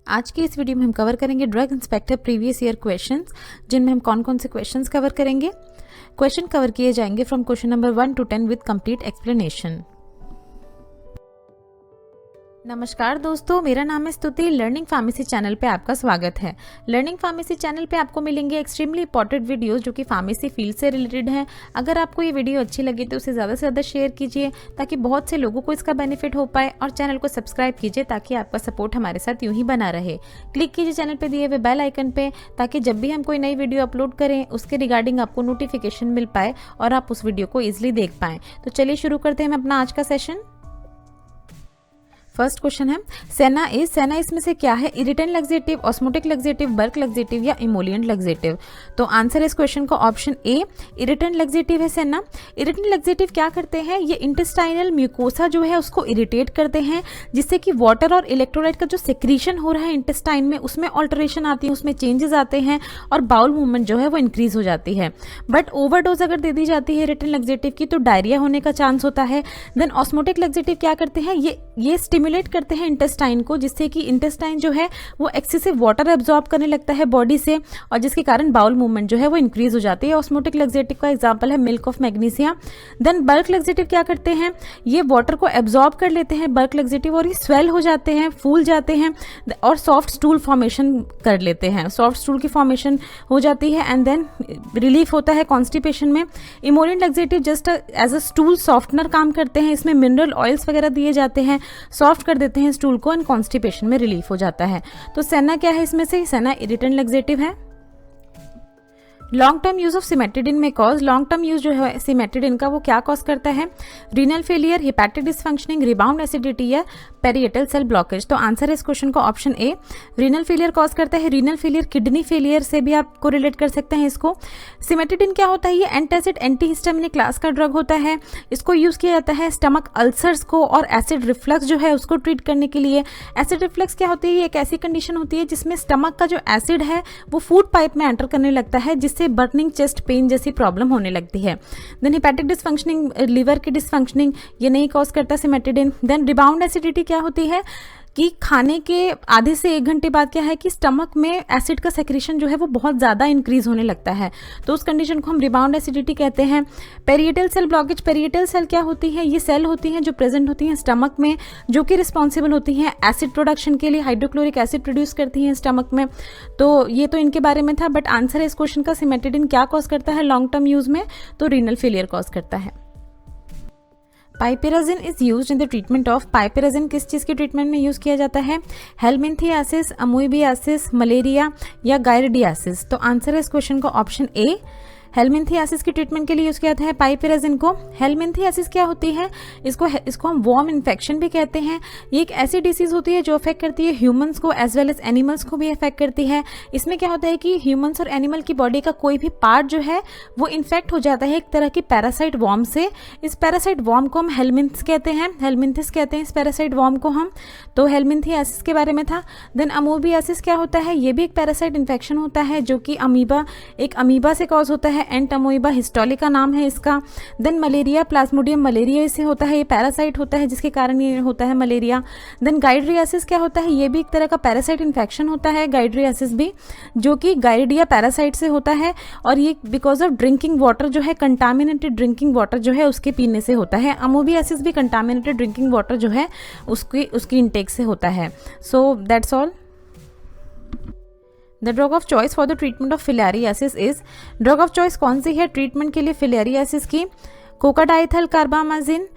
आज की इस वीडियो में हम कवर करेंगे drug inspector previous year questions, जिनमें हम कौन कौन से क्वेश्चंस कवर करेंगे। क्वेश्चन कवर किए जाएंगे from question number 1 to 10 with complete explanation. नमस्कार दोस्तों, मेरा नाम है स्तुति। लर्निंग फार्मेसी चैनल पे आपका स्वागत है। लर्निंग फार्मेसी चैनल पे आपको मिलेंगे एक्सट्रीमली इंपॉर्टेंट वीडियोस जो कि फार्मेसी फील्ड से रिलेटेड हैं। अगर आपको ये वीडियो अच्छी लगी तो उसे ज़्यादा से ज़्यादा शेयर कीजिए ताकि बहुत से लोगों को इसका बेनिफिट हो पाए, और चैनल को सब्सक्राइब कीजिए ताकि आपका सपोर्ट हमारे साथ यूं ही बना रहे। क्लिक कीजिए चैनल पर दिए हुए बेल आइकन पे ताकि जब भी हम कोई नई वीडियो अपलोड करें उसके रिगार्डिंग आपको नोटिफिकेशन मिल पाए और आप उस वीडियो को ईजिली देख पाएँ। तो चलिए शुरू करते हैं अपना आज का सेशन। फर्स्ट क्वेश्चन है सेना इसमें से क्या है? Irritant laxative, osmotic laxative, bulk laxative या इमोलिएंट लैक्सेटिव। तो आंसर इस क्वेश्चन का ऑप्शन ए इरिटेंट लैक्सेटिव है सेना। इरिटेंट लैक्सेटिव क्या करते हैं? ये इंटेस्टाइनल म्यूकोसा जो है उसको इरिटेट करते हैं, जिससे कि वाटर और इलेक्ट्रोलाइट का जो सेक्रीशन हो रहा है इंटेस्टाइन में उसमें ऑल्टरेशन आती है, उसमें चेंजेस आते हैं और बाउल मूवमेंट जो है वो इंक्रीज हो जाती है। बट ओवरडोज अगर दे दी जाती है इरिटेंट लैक्सेटिव की तो डायरिया होने का चांस होता है। देन ऑस्मोटिक लैक्सेटिव क्या करते हैं? ये स्टिमुलेट करते हैं इंटेस्टाइन को, जिससे कि इंटेस्टाइन जो है वो एक्सेसिव वाटर एब्जॉर्ब करने लगता है बॉडी से, और जिसके कारण बाउल मूवमेंट जो है वो इंक्रीज हो जाती है। ऑस्मोटिक लैक्सेटिव का एग्जांपल है milk of magnesia. Then bulk laxative क्या करते हैं? ये वाटर को एब्जॉर्ब कर लेते हैं बल्क लैक्सेटिव, और ये स्वेल हो जाते हैं, फूल जाते हैं और सॉफ्ट स्टूल फॉर्मेशन कर लेते हैं। सॉफ्ट स्टूल की फॉर्मेशन हो जाती है एंड देन रिलीफ होता है कॉन्स्टिपेशन में। Emollient laxative just as a stool softener काम करते हैं, इसमें मिनरल ऑयल्स वगैरह दिए जाते हैं, सॉफ्ट कर देते हैं स्टूल को एंड कॉन्स्टिपेशन में रिलीफ हो जाता है। तो सेना क्या है इसमें से? सेना इरिटेंट लैक्सेटिव है। लॉन्ग टर्म यूज ऑफ सिमेट्रिडिन में कॉज, लॉन्ग टर्म यूज जो है सिमेट्रिडिन का वो क्या कॉज करता है? Renal failure, hepatic dysfunctioning, rebound acidity या पेरिएटल सेल ब्लॉकेज। तो आंसर है इस क्वेश्चन का ऑप्शन ए रीनल फेलियर कॉज करता है। रीनल फेलियर किडनी फेलियर से भी आपको रिलेट कर सकते हैं इसको। सिमेट्रिडिन क्या होता है? ये एंटासिड एंटीहिस्टामिनिक क्लास का ड्रग होता है। इसको यूज किया जाता है स्टमक अल्सर्स को और एसिड रिफ्लक्स जो है उसको ट्रीट करने के लिए। एसिड रिफ्लक्स क्या होती है? ये एक ऐसी कंडीशन होती है जिसमें स्टमक का जो एसिड है वो फूड पाइप में एंटर करने लगता है, जिससे बर्निंग, चेस्ट पेन जैसी प्रॉब्लम होने लगती है। देन हेपेटिक डिसफंक्शनिंग, लिवर की डिसफंक्शनिंग, ये नहीं कॉज करता सिमेट्रिडिन। देन रिबाउंड एसिडिटी क्या होती है कि खाने के आधे से 1 घंटे बाद क्या है कि स्टमक में एसिड का सेक्रेशन जो है वो बहुत ज़्यादा इंक्रीज होने लगता है, तो उस कंडीशन को हम रिबाउंड एसिडिटी कहते हैं। Parietal cell blockage, parietal cell क्या होती है? ये सेल होती हैं जो प्रेजेंट होती हैं स्टमक में, जो कि रिस्पॉन्सिबल होती हैं एसिड प्रोडक्शन के लिए, हाइड्रोक्लोरिक एसिड प्रोड्यूस करती हैं स्टमक में। तो ये तो इनके बारे में था, बट आंसर है इस क्वेश्चन का सिमेट्रिडिन क्या कॉज करता है लॉन्ग टर्म यूज में? तो रीनल फेलियर कॉज करता है। Piperazine is used in the treatment of, piperazine किस चीज़ के ट्रीटमेंट में यूज़ किया जाता है? हेलमिंथियासिस, अमोइबियासिस, मलेरिया या गायरिडियासिस। तो आंसर है इस क्वेश्चन का ऑप्शन ए हेलमिंथियासिस की ट्रीटमेंट के लिए यूज़ किया जाता है पाइपेराजिन को। हेलमिंथियासिस क्या होती है? इसको हम वॉर्म इन्फेक्शन भी कहते हैं। ये एक ऐसी डिसीज होती है जो अफेक्ट करती है ह्यूमंस को एज वेल एज एनिमल्स को भी अफेक्ट करती है। इसमें क्या होता है कि ह्यूमंस और एनिमल की बॉडी का कोई भी पार्ट जो है वो इन्फेक्ट हो जाता है एक तरह की पैरासाइट वॉर्म से। इस पैरासाइट वॉर्म को हम हेलमिंथ्स कहते हैं, हेलमिंथिस कहते हैं इस पैरासाइट वॉर्म को हम। तो हेलमिंथियासिस के बारे में था। देन अमोबियासिस क्या होता है? ये भी एक पैरासाइट इन्फेक्शन होता है जो कि एक अमीबा से कॉज होता है, एंट अमोइबा हिस्टोलिका नाम है इसका। देन मलेरिया, प्लाज्मोडियम मलेरिया से होता है, ये पैरासाइट होता है जिसके कारण ये होता है मलेरिया। देन गाइड्रियासिस क्या होता है? ये भी एक तरह का पैरासाइट इन्फेक्शन होता है, गाइड्रियासिस भी, जो कि गाइडिया पैरासाइट से होता है, और ये बिकॉज ऑफ ड्रिंकिंग वाटर जो है, कंटामिनेटेड ड्रिंकिंग वाटर जो है उसके पीने से होता है। अमोबियासिस भी कंटामिनेटेड ड्रिंकिंग वाटर जो है उसकी इंटेक से होता है। So that's all. The drug of choice for the treatment of filariasis is, drug of choice कौन सी है ट्रीटमेंट के लिए फिलेरियासिस की? कोकाडाइथल कार्बामाजिन,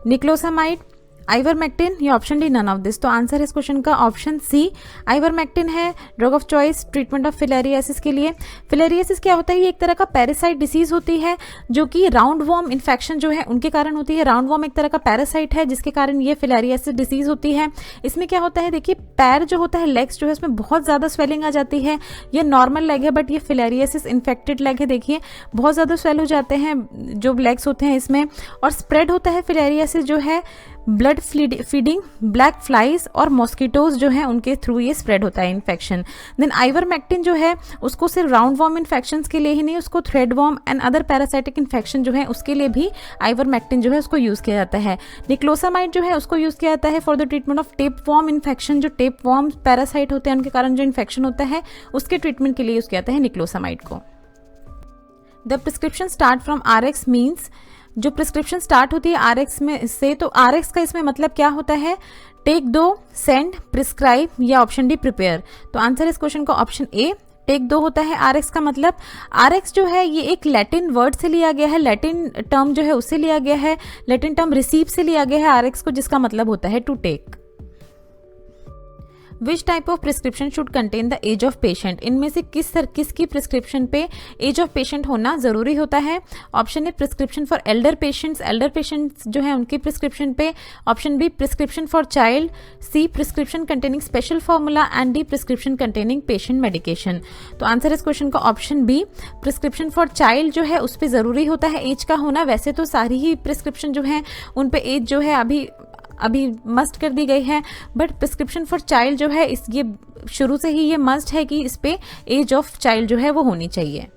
निक्लोसामाइड, आइवरमेक्टिन या option D none of this. तो आंसर है इस क्वेश्चन का ऑप्शन सी आइवरमेक्टिन है drug of choice treatment of filariasis के लिए। फिलेरियासिस क्या होता है? ये एक तरह का पैरासाइट डिसीज होती है जो कि राउंड वॉर्म इन्फेक्शन जो है उनके कारण होती है। राउंड वॉर्म एक तरह का पैरासाइट है जिसके कारण ये फिलेरियासिस डिसीज होती है। इसमें क्या होता है? देखिए, पैर जो होता है, लेग्स जो है उसमें बहुत ज़्यादा स्वेलिंग आ जाती है। ये नॉर्मल लेग है बट ये फिलेरियासिस इन्फेक्टेड लेग है। देखिए बहुत ज़्यादा स्वेल हो जाते हैं जो लेग्स होते हैं इसमें, और स्प्रेड होता है फिलेरियासिस जो है ब्लड फीडिंग ब्लैक फ्लाइज और मॉस्किटोज जो है उनके थ्रू ये स्प्रेड होता है इन्फेक्शन। देन आइवरमेक्टिन जो है उसको सिर्फ राउंड वॉर्म इन्फेक्शन के लिए ही नहीं, उसको threadworm and other parasitic infection जो है उसके लिए भी आइवरमेक्टिन जो है उसको यूज़ किया जाता है। निक्लोसामाइड जो है उसको यूज़ किया जाता है for the treatment of tape warm infection, जो टेप वॉर्म पैरासाइट होते हैं उनके कारण जो इन्फेक्शन होता है उसके ट्रीटमेंट के लिए यूज़ किया जाता है निक्लोसामाइड को। The prescription start from RX means, जो प्रिस्क्रिप्शन स्टार्ट होती है RX में से, तो RX का इसमें मतलब क्या होता है? टेक दो, सेंड, प्रिस्क्राइब या ऑप्शन डी प्रिपेयर। तो आंसर इस क्वेश्चन का ऑप्शन ए टेक दो होता है RX का मतलब। RX जो है ये एक लैटिन वर्ड से लिया गया है, लैटिन टर्म जो है उससे लिया गया है, लैटिन टर्म रिसीव से लिया गया है RX को, जिसका मतलब होता है to take. Which type of prescription should contain the age of patient, इनमें से किसकी प्रिस्क्रिप्शन पे एज ऑफ पेशेंट होना जरूरी होता है? Option A prescription for elder patients जो है उनकी प्रिस्क्रिप्शन पे, option B prescription for child, C prescription containing special formula and D prescription containing patient medication. तो आंसर इस क्वेश्चन का option B prescription for child जो है उस पर जरूरी होता है एज का होना। वैसे तो सारी ही प्रिस्क्रिप्शन जो है उन पे एज जो है अभी मस्ट कर दी गई है, बट प्रिस्क्रिप्शन फॉर चाइल्ड जो है ये शुरू से ही ये मस्ट है कि इस पे एज ऑफ चाइल्ड जो है वो होनी चाहिए।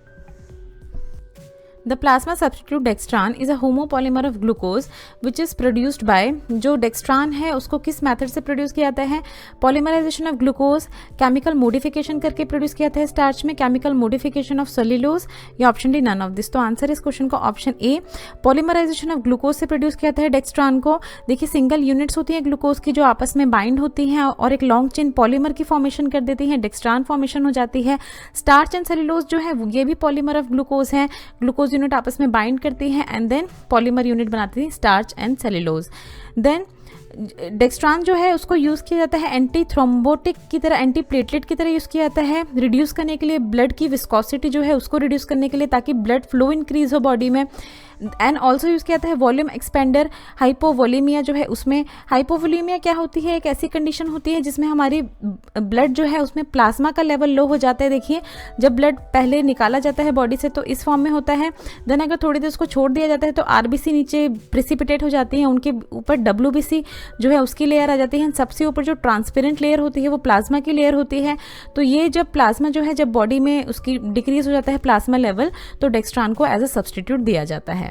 The plasma substitute dextran is a homopolymer of glucose which is produced by, जो डेक्स्ट्रान है उसको किस मेथड से प्रोड्यूस किया जाता है? Polymerisation of glucose, chemical modification करके प्रोड्यूस किया जाता है स्टार्च में, केमिकल मॉडिफिकेशन ऑफ सेल्यूलोज या option D none of this. तो आंसर इस क्वेश्चन का option A polymerisation of glucose से प्रोड्यूस किया जाता है डेक्स्ट्रान को। देखिए सिंगल यूनिट्स होती हैं ग्लूकोज की जो आपस में बाइंड होती हैं और एक लॉन्ग चेन पॉलीमर की फॉर्मेशन कर देती हैं, डेक्स्ट्रान फॉर्मेशन हो जाती है। स्टार्च एंड सेल्यूलोज जो है ये भी पॉलीमर ऑफ ग्लूकोज है, ग्लूकोज यूनिट आपस में बाइंड करती है एंड देन पॉलीमर यूनिट बनाती है starch and cellulose. Then dextran जो है उसको यूज़ किया जाता है एंटी थ्रोम्बोटिक की तरह, एंटी प्लेटलेट की तरह यूज़ किया जाता है रिड्यूस करने के लिए, ब्लड की विस्कोसिटी जो है उसको रिड्यूस करने के लिए ताकि ब्लड फ्लो इंक्रीज हो बॉडी में। एंड ऑल्सो यूज़ किया जाता है वॉल्यूम एक्सपेंडर, हाइपोवोलीमिया जो है उसमें। हाइपोवोलीमिया क्या होती है? एक ऐसी कंडीशन होती है जिसमें हमारी ब्लड जो है उसमें प्लाज्मा का लेवल लो हो जाता है। देखिए जब ब्लड पहले निकाला जाता है बॉडी से तो इस फॉर्म में होता है, देन अगर थोड़ी देर उसको छोड़ दिया जाता है तो RBC नीचे प्रेसिपिटेट हो जाती है, उनके ऊपर WBC जो है उसकी लेयर आ जाती है, सबसे ऊपर जो ट्रांसपेरेंट लेयर होती है वो प्लाज्मा की लेयर होती है। तो ये जब प्लाज्मा जो है जब बॉडी में उसकी डिक्रीज हो जाता है प्लाज्मा लेवल, तो डेक्स्ट्रान को एज अ सब्सटीट्यूट दिया जाता है।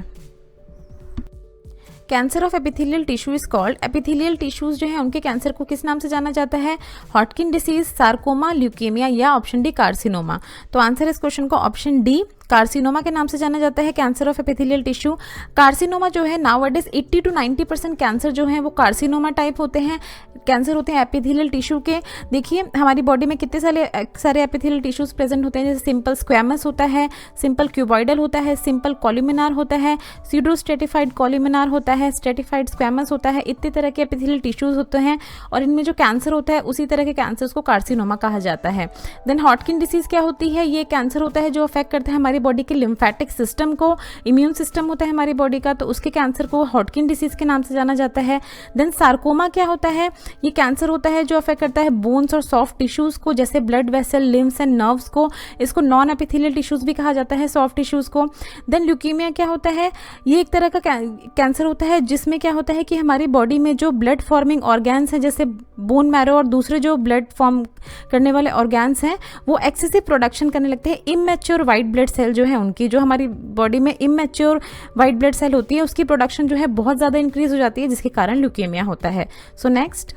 Cancer of epithelial tissue is called, epithelial tissues जो है उनके कैंसर को किस नाम से जाना जाता है? हॉटकिन डिसीज, सार्कोमा, ल्यूकेमिया या ऑप्शन डी कार्सिनोमा। तो आंसर इस क्वेश्चन को ऑप्शन डी कार्सिनोमा के नाम से जाना जाता है cancer of epithelial tissue. Carcinoma जो है नाउअडेज 80 to 90% कैंसर जो है वो कार्सिनोमा टाइप होते हैं, कैंसर होते हैं एपिथेलियल टिश्यू के। देखिए हमारी बॉडी में कितने सारे एपिथेलियल टिश्यूज प्रेजेंट होते हैं, जैसे सिंपल स्क्वैमस होता है, सिंपल क्यूबॉइडल होता है, सिंपल कॉल्यूमिनार होता है, सीडो स्ट्रेटिफाइड कॉल्यूमिनार होता है, स्ट्रेटिफाइड स्क्वैमस होता है। इतने तरह के एपिथेलियल टिश्यूज होते हैं और इनमें जो कैंसर होता है उसी तरह के कैंसर्स को कार्सिनोमा कहा जाता है। देन हॉटकिन डिसीज क्या होती है? ये कैंसर होता है जो अफेक्ट करता है हमारी बॉडी के लिम्फेटिक सिस्टम को, इम्यून सिस्टम होता है हमारी बॉडी का, तो उसके कैंसर को हॉटकिन डिसीज के नाम से जाना जाता है। देन सार्कोमा क्या होता है? ये कैंसर होता है जो अफेक्ट करता है बोन्स और सॉफ्ट टिश्यूज को, जैसे blood vessel, limbs and nerves को। इसको नॉन एपिथेलियल टिश्यूज भी कहा जाता है, सॉफ्ट टिश्यूज को। देन ल्यूकीमिया क्या होता है? ये एक तरह का कैंसर होता है जिसमें क्या होता है कि हमारी बॉडी में जो ब्लड फॉर्मिंग ऑर्गेन्स हैं जैसे बोन मैरो और दूसरे जो ब्लड फॉर्म करने वाले ऑर्गेन्स हैं वो एक्सेसिव प्रोडक्शन करने लगते हैं। इमैच्योर वाइट ब्लड सेल जो है उनकी, जो हमारी बॉडी में इमैच्योर वाइट ब्लड सेल होती है उसकी प्रोडक्शन जो है बहुत ज़्यादा इंक्रीज हो जाती है, जिसके कारण ल्यूकेमिया होता है। So next,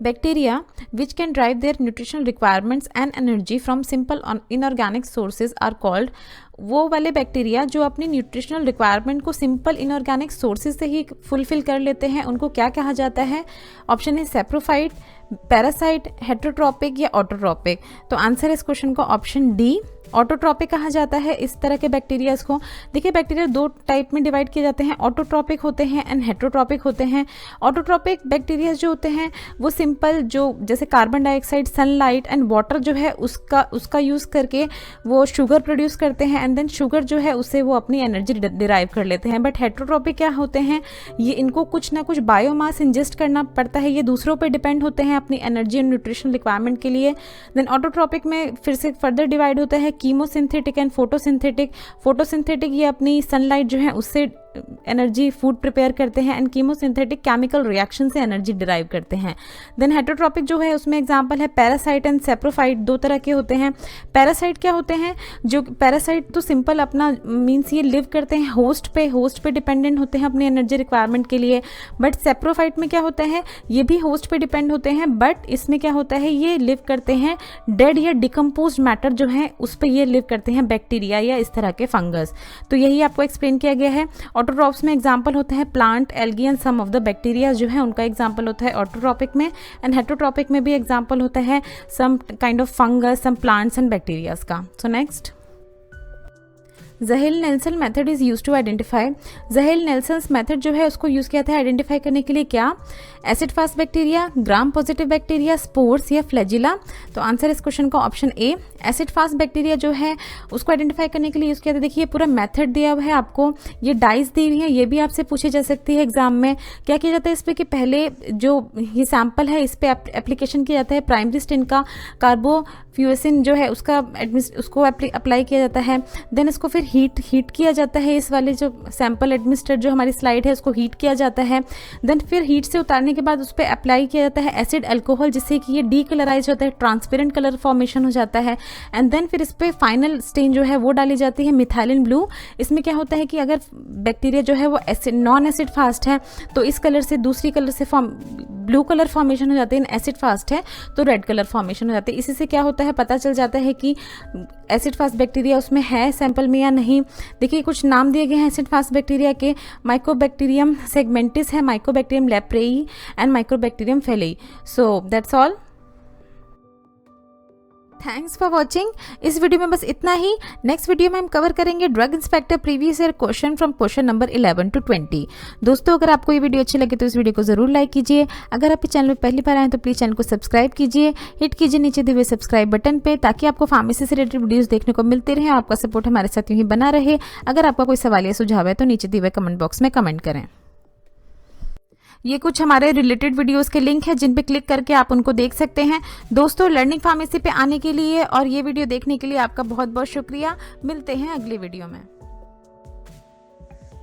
bacteria which can drive their nutritional requirements and energy from simple inorganic sources are called, वो वाले बैक्टीरिया जो अपनी न्यूट्रिशनल रिक्वायरमेंट को सिंपल इनऑर्गेनिक सोर्सेज से ही फुलफिल कर लेते हैं उनको क्या कहा जाता है? ऑप्शन है सेप्रोफाइट, पैरासाइट, हेटरोट्रॉपिक या ऑटोट्रॉपिक। तो आंसर इस क्वेश्चन का ऑप्शन डी ऑटोट्रॉपिक कहा जाता है इस तरह के बैक्टीरियाज को। देखिए बैक्टीरिया दो टाइप में डिवाइड किए जाते हैं, ऑटोट्रॉपिक होते हैं एंड हेटरोट्रॉपिक होते हैं। ऑटोट्रॉपिक बैक्टीरियाज जो होते हैं वो सिंपल जो जैसे carbon dioxide, sunlight and water जो है उसका यूज़ करके वो शुगर प्रोड्यूस करते हैं एंड देन शुगर जो है उससे वो अपनी एनर्जी डिराइव कर लेते हैं। बट हेटरोट्रॉपिक क्या होते हैं? ये इनको कुछ ना कुछ बायोमास इंजेस्ट करना पड़ता है, ये दूसरों पर डिपेंड होते हैं अपनी एनर्जी एंड न्यूट्रिशन रिक्वायरमेंट के लिए। देन ऑटोट्रॉपिक में फिर से फर्दर डिवाइड होता है कीमोसिंथेटिक एंड फोटोसिंथेटिक। फोटोसिंथेटिक ये अपनी सनलाइट जो है उससे एनर्जी फूड प्रिपेयर करते हैं, एंड कीमोसिंथेटिक केमिकल रिएक्शन से एनर्जी डिराइव करते हैं। देन हेटरोट्रॉपिक जो है उसमें एग्जांपल है पैरासाइट एंड सेप्रोफाइट, दो तरह के होते हैं। पैरासाइट क्या होते हैं, जो पैरासाइट तो सिंपल अपना मीन्स ये लिव करते हैं होस्ट पे डिपेंडेंट होते हैं अपनी एनर्जी रिक्वायरमेंट के लिए। बट सेप्रोफाइट में क्या होता है, ये भी होस्ट पे डिपेंड होते हैं, बट इसमें क्या होता है, ये लिव करते हैं डेड या डिकम्पोज्ड मैटर जो है उस पर ये लिव करते हैं, बैक्टीरिया या इस तरह के फंगस। तो यही आपको एक्सप्लेन किया गया है। ऑटोट्रॉप्स में एग्जांपल होता है plant, algae and some of the bacteria जो है उनका एग्जांपल होता है ऑटोट्रॉपिक में। एंड हेटरोट्रॉपिक में भी एग्जांपल होता है some kind of fungus, some plants and bacterias का। So next, Ziehl Neelsen method is use to identify. Ziehl Neelsen method जो है उसको यूज़ किया था आइडेंटिफाई करने के लिए क्या, acid fast bacteria, gram positive bacteria, spores या फ्लैजिला। तो आंसर इस क्वेश्चन का ऑप्शन ए, एसिड फास्ट बैक्टीरिया जो है उसको आइडेंटिफाई करने के लिए यूज़ किया था। देखिए पूरा मेथड दिया हुआ है आपको, ये डाइज दी हुई है, ये भी आपसे पूछी जा सकती है एग्जाम में। क्या किया जाता है इस पर कि पहले जो ये सैम्पल है इस पर एप्लीकेशन किया जाता है प्राइमरी स्टेन का, कार्बोफ्यूरेसिन जो है उसको अप्लाई किया जाता है। देन इसको फिर हीट किया जाता है, इस वाले जो सैंपल एडमिनिस्ट्रेट जो हमारी स्लाइड है उसको हीट किया जाता है। देन फिर हीट से उतारने के बाद उस पर अप्लाई किया जाता है एसिड अल्कोहल, जिससे कि ये डीकलराइज होता है, ट्रांसपेरेंट कलर फॉर्मेशन हो जाता है। एंड देन फिर इस पर फाइनल स्टेन जो है वो डाली जाती है मिथाइलिन ब्लू। इसमें क्या होता है कि अगर बैक्टीरिया जो है वो नॉन एसिड फास्ट है तो इस कलर से दूसरी कलर से ब्लू कलर फॉर्मेशन हो जाते हैं, एसिड फास्ट है तो रेड कलर फॉर्मेशन हो जाते हैं। इसी से क्या होता है पता चल जाता है कि एसिड फास्ट बैक्टीरिया उसमें है सैंपल में या नहीं। देखिए कुछ नाम दिए गए हैं एसिड फास्ट बैक्टीरिया के, माइकोबैक्टीरियम सेगमेंटिस है, mycobacterium leprae and mycobacterium phlei. So that's all, thanks for watching. इस वीडियो में बस इतना ही। नेक्स्ट वीडियो में हम कवर करेंगे drug inspector previous year question from question number 11 to 20। दोस्तों अगर आपको ये वीडियो अच्छी लगे तो इस वीडियो को जरूर लाइक कीजिए। अगर आप इस चैनल में पहली बार आए तो प्लीज़ चैनल को सब्सक्राइब कीजिए, हिट कीजिए नीचे दिए हुए सब्सक्राइब बटन पे, ताकि आपको फार्मेसी से रिलेटेड वीडियोस देखने को मिलते रहे और आपका सपोर्ट हमारे साथ यूं ही बना रहे। अगर आपका कोई सवाल या सुझाव है तो नीचे दिए हुए कमेंट बॉक्स में कमेंट करें। ये कुछ हमारे रिलेटेड वीडियोस के लिंक है जिन पे क्लिक करके आप उनको देख सकते हैं। दोस्तों लर्निंग फार्मेसी पे आने के लिए और ये वीडियो देखने के लिए आपका बहुत बहुत शुक्रिया। मिलते हैं अगले वीडियो में।